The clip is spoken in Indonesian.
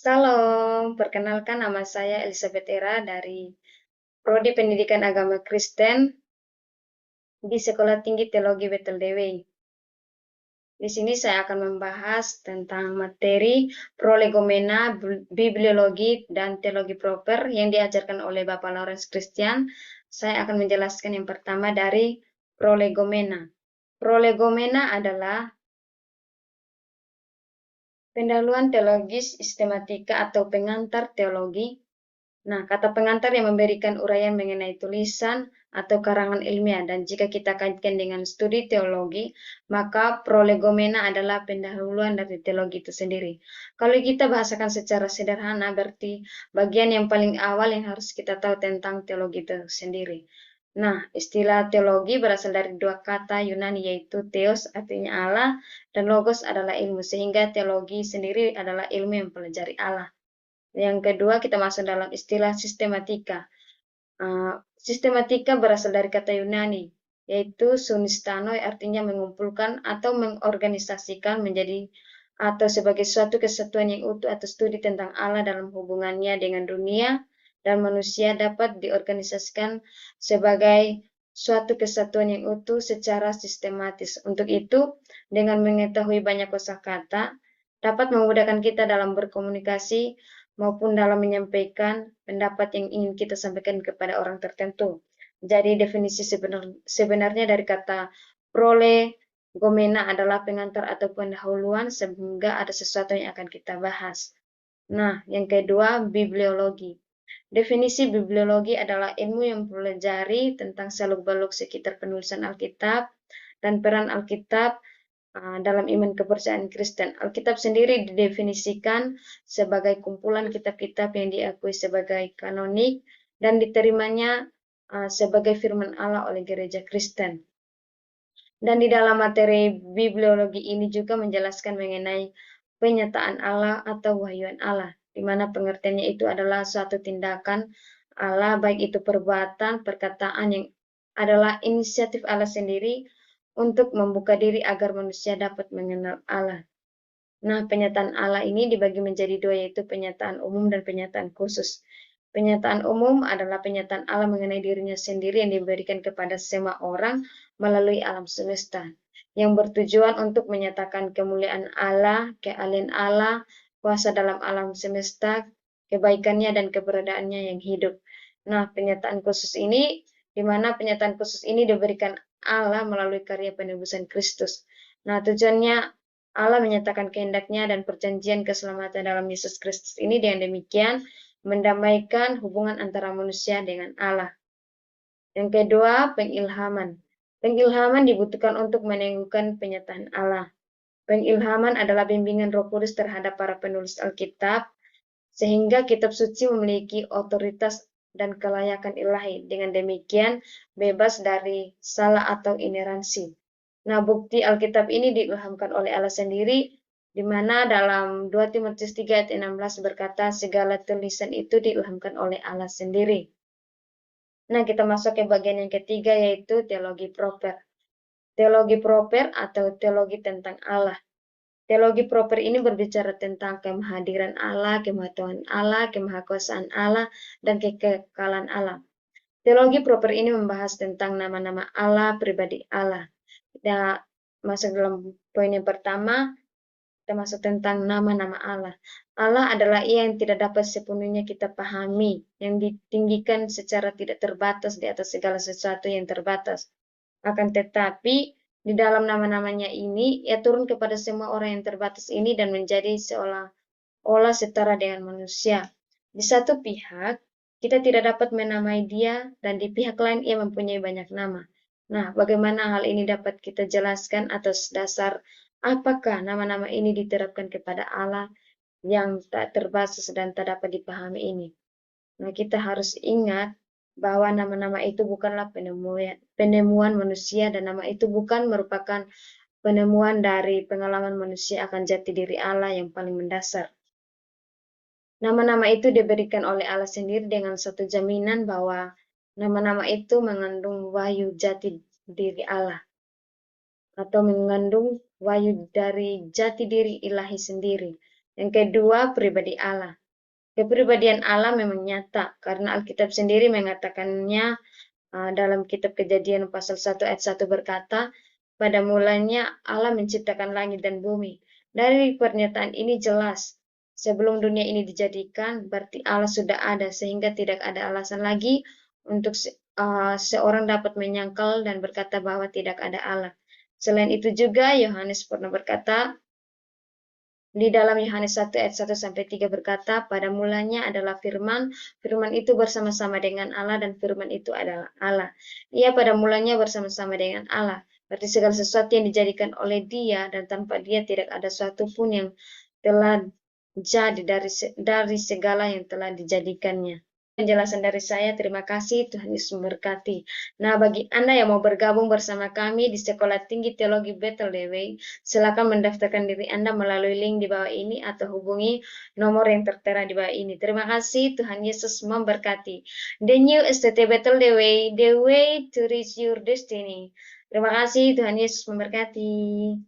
Salam, perkenalkan nama saya Elizabeth Era dari Prodi Pendidikan Agama Kristen di Sekolah Tinggi Teologi Beteldewe. Di sini saya akan membahas tentang materi prolegomena, bibliologi, dan teologi proper yang diajarkan oleh Bapak Lawrence Christian. Saya akan menjelaskan yang pertama dari prolegomena. Prolegomena adalah pendahuluan teologis sistematika atau pengantar teologi. Nah, kata pengantar yang memberikan uraian mengenai tulisan atau karangan ilmiah, dan jika kita kaitkan dengan studi teologi, maka prolegomena adalah pendahuluan dari teologi itu sendiri. Kalau kita bahasakan secara sederhana, berarti bagian yang paling awal yang harus kita tahu tentang teologi itu sendiri. Nah, istilah teologi berasal dari dua kata Yunani, yaitu theos artinya Allah, dan logos adalah ilmu, sehingga teologi sendiri adalah ilmu yang mempelajari Allah. Yang kedua, kita masuk dalam istilah sistematika. Sistematika berasal dari kata Yunani, yaitu sunistanoi, artinya mengumpulkan atau mengorganisasikan menjadi atau sebagai suatu kesatuan yang utuh atau studi tentang Allah dalam hubungannya dengan dunia dan manusia dapat diorganisasikan sebagai suatu kesatuan yang utuh secara sistematis. Untuk itu, dengan mengetahui banyak kosakata, dapat memudahkan kita dalam berkomunikasi maupun dalam menyampaikan pendapat yang ingin kita sampaikan kepada orang tertentu. Jadi definisi sebenarnya dari kata prolegomena adalah pengantar atau pendahuluan sehingga ada sesuatu yang akan kita bahas. Nah, yang kedua, bibliologi. Definisi bibliologi adalah ilmu yang mempelajari tentang seluk-beluk sekitar penulisan Alkitab dan peran Alkitab dalam iman kepercayaan Kristen. Alkitab sendiri didefinisikan sebagai kumpulan kitab-kitab yang diakui sebagai kanonik dan diterimanya sebagai firman Allah oleh gereja Kristen. Dan di dalam materi bibliologi ini juga menjelaskan mengenai penyataan Allah atau wahyuan Allah, di mana pengertiannya itu adalah suatu tindakan Allah, baik itu perbuatan, perkataan yang adalah inisiatif Allah sendiri untuk membuka diri agar manusia dapat mengenal Allah. Nah, penyataan Allah ini dibagi menjadi dua, yaitu penyataan umum dan penyataan khusus. Penyataan umum adalah penyataan Allah mengenai dirinya sendiri yang diberikan kepada semua orang melalui alam semesta, yang bertujuan untuk menyatakan kemuliaan Allah, keahlian Allah, kuasa dalam alam semesta, kebaikannya dan keberadaannya yang hidup. Nah, penyataan khusus ini, di mana penyataan khusus ini diberikan Allah melalui karya penebusan Kristus. Nah, tujuannya Allah menyatakan kehendaknya dan perjanjian keselamatan dalam Yesus Kristus ini dengan demikian mendamaikan hubungan antara manusia dengan Allah. Yang kedua, pengilhaman. Pengilhaman dibutuhkan untuk meneguhkan penyataan Allah. Pengilhaman adalah bimbingan Roh Kudus terhadap para penulis Alkitab, sehingga kitab suci memiliki otoritas dan kelayakan ilahi. Dengan demikian, bebas dari salah atau ineransi. Nah, bukti Alkitab ini diilhamkan oleh Allah sendiri, di mana dalam 2 Timotius 3 ayat 16 berkata, segala tulisan itu diilhamkan oleh Allah sendiri. Nah, kita masuk ke bagian yang ketiga, yaitu teologi proper. Teologi proper atau teologi tentang Allah. Teologi proper ini berbicara tentang kemahadiran Allah, kemahatauan Allah, kemahakuasaan Allah, dan kekekalan Allah. Teologi proper ini membahas tentang nama-nama Allah, pribadi Allah. Kita masuk dalam poin yang pertama, kita masuk tentang nama-nama Allah. Allah adalah Ia yang tidak dapat sepenuhnya kita pahami, yang ditinggikan secara tidak terbatas di atas segala sesuatu yang terbatas. Akan tetapi, di dalam nama-namanya ini, Ia turun kepada semua orang yang terbatas ini dan menjadi seolah-olah setara dengan manusia. Di satu pihak, kita tidak dapat menamai Dia, dan di pihak lain Ia mempunyai banyak nama. Nah, bagaimana hal ini dapat kita jelaskan atas dasar apakah nama-nama ini diterapkan kepada Allah yang tak terbatas dan tak dapat dipahami ini? Nah, kita harus ingat bahwa nama-nama itu bukanlah penemuan manusia, dan nama itu bukan merupakan penemuan dari pengalaman manusia akan jati diri Allah yang paling mendasar. Nama-nama itu diberikan oleh Allah sendiri dengan suatu jaminan bahwa nama-nama itu mengandung wahyu jati diri Allah, atau mengandung wahyu dari jati diri ilahi sendiri. Yang kedua, pribadi Allah. Kepribadian Allah memang nyata karena Alkitab sendiri mengatakannya dalam kitab Kejadian pasal 1 ayat 1 berkata, pada mulanya Allah menciptakan langit dan bumi. Dari pernyataan ini jelas, sebelum dunia ini dijadikan, berarti Allah sudah ada sehingga tidak ada alasan lagi untuk seorang dapat menyangkal dan berkata bahwa tidak ada Allah. Selain itu juga Yohanes pernah berkata, di dalam Yohanes 1 ayat 1 sampai 3 berkata, pada mulanya adalah firman, firman itu bersama-sama dengan Allah dan firman itu adalah Allah. Ia pada mulanya bersama-sama dengan Allah. Berarti segala sesuatu yang dijadikan oleh Dia dan tanpa Dia tidak ada sesuatu pun yang telah jadi dari segala yang telah dijadikannya. Penjelasan dari saya, terima kasih, Tuhan Yesus memberkati. Nah, bagi Anda yang mau bergabung bersama kami di Sekolah Tinggi Teologi Bethel Dewey, silakan mendaftarkan diri Anda melalui link di bawah ini atau hubungi nomor yang tertera di bawah ini. Terima kasih, Tuhan Yesus memberkati. The New STT Bethel Dewey, the way to reach your destiny. Terima kasih, Tuhan Yesus memberkati.